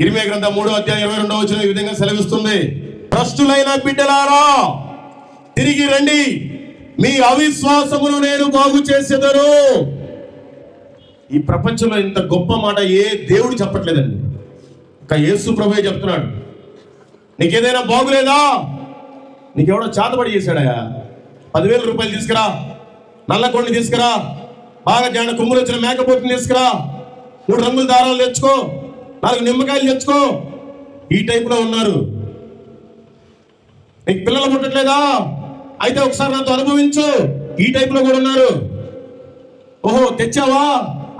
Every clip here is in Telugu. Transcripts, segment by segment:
ఇర్మీయా గ్రంథం 3:22 ఈ విధంగా సెలవిస్తుంది, భ్రష్టులైన బిడ్డలారా తిరిగి రండి, మీ అవిశ్వాసమును నేను బాగు చేసేదను. ఈ ప్రపంచంలో ఇంత గొప్ప మాట ఏ దేవుడు చెప్పట్లేదండి, ఒక యేసు ప్రభువే చెప్తున్నాడు. నీకేదైనా బాగులేదా? నీకెవడో చేతబడి చేశాడయా, 10,000 రూపాయలు తీసుకురా, నల్ల కొండ తీసుకురా, బాగా జాన కొమ్ములు వచ్చిన మేకపోతుని తీసుకురా, 3 రంగుల దారాలు తెచ్చుకో, 4 నిమ్మకాయలు తెచ్చుకో. ఈ టైపులో ఉన్నారు. నీకు పిల్లలు పుట్టట్లేదా? అయితే ఒకసారి నాతో అనుభవించు. ఈ టైపులో కూడా ఉన్నారు. ఓహో తెచ్చావా?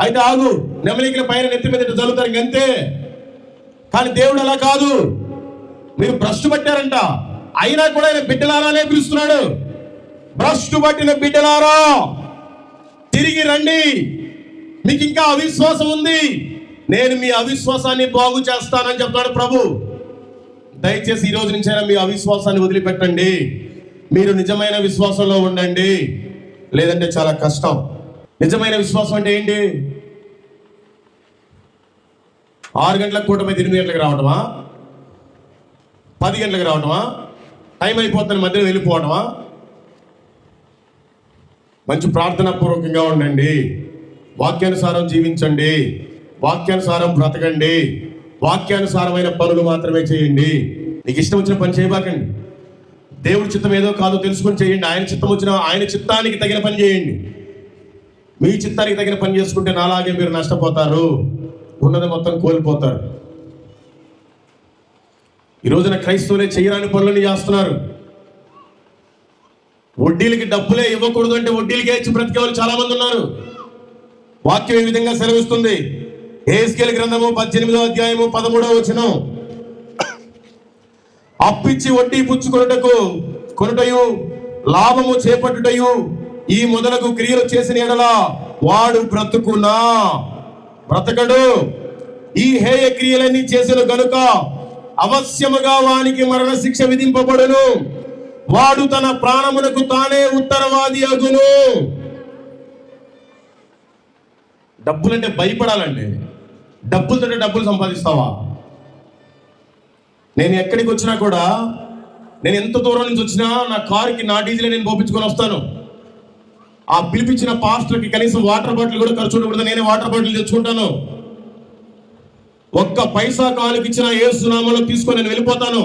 అయితే ఆగు, నెమలికల పైన నెత్తి మీద జల్లుతారు ఇంకంతే. కానీ దేవుడు అలా కాదు. మీరు భ్రష్టు పట్టారంట, అయినా కూడా ఆయన బిడ్డలారానే పిలుస్తున్నాడు. భ్రష్టు పట్టిన బిడ్డలారా తిరిగి రండి, మీకు ఇంకా అవిశ్వాసం ఉంది, నేను మీ అవిశ్వాసాన్ని బాగు చేస్తానని చెప్తాడు ప్రభు. దయచేసి ఈ రోజు నుంచైనా మీ అవిశ్వాసాన్ని వదిలిపెట్టండి, మీరు నిజమైన విశ్వాసంలో ఉండండి, లేదంటే చాలా కష్టం. నిజమైన విశ్వాసం అంటే ఏంటి? 6 గంటలకు కూటమి 8 గంటలకు రావటమా? 10 గంటలకు రావటమా? టైం అయిపోతున్న మధ్యలో వెళ్ళిపోవటమా? మంచి ప్రార్థనాపూర్వకంగా ఉండండి, వాక్యానుసారం జీవించండి, వాక్యానుసారం బ్రతకండి, వాక్యానుసారమైన పనులు మాత్రమే చేయండి. నీకు ఇష్టం వచ్చిన పని చేయబాకండి. దేవుడి చిత్తం ఏదో కాదో తెలుసుకొని చేయండి. ఆయన చిత్తం వచ్చిన ఆయన చిత్తానికి తగిన పని చేయండి. మీ చిత్తానికి తగిన పని చేసుకుంటే నాలాగే మీరు నష్టపోతారు, ఉన్నది మొత్తం కోల్పోతారు. ఈ రోజున క్రైస్తవులే చేయరాని పనులని చేస్తున్నారు. వడ్డీలకి డబ్బులే ఇవ్వకూడదు అంటే వడ్డీలకే ఇచ్చి బ్రతికే వాళ్ళు చాలా మంది ఉన్నారు. వాక్యం ఈ విధంగా సెలవిస్తుంది. యెహెజ్కేలు గ్రంథము 18:13 అప్పిచ్చి వడ్డీ కొనుటయు లాభము చేపట్టుటయు ఈ మొదలగు క్రియలు చేసిన ఎడల వాడు బ్రతకడు. ఈ హేయ క్రియలన్నీ చేసిన గనుక అవశ్యముగా వానికి మరణ శిక్ష విధింపబడును, వాడు తన ప్రాణమునకు తానే ఉత్తరవాది అగును. డబ్బులంటే భయపడాలండి. డబ్బులతో డబ్బులు సంపాదిస్తావా? నేను ఎక్కడికి వచ్చినా కూడా, నేను ఎంత దూరం నుంచి వచ్చినా నా కారుకి నా డీజిల్ నేను పోపించుకొని వస్తాను. ఆ పిలిపించిన పాస్టర్కి కనీసం వాటర్ బాటిల్ కూడా ఖర్చు ఉండకూడదు, నేనే వాటర్ బాటిల్ తెచ్చుకుంటాను. ఒక్క పైసా కాలుకి ఇచ్చిన యేసు నామములో తీసుకొని నేను వెళ్ళిపోతాను.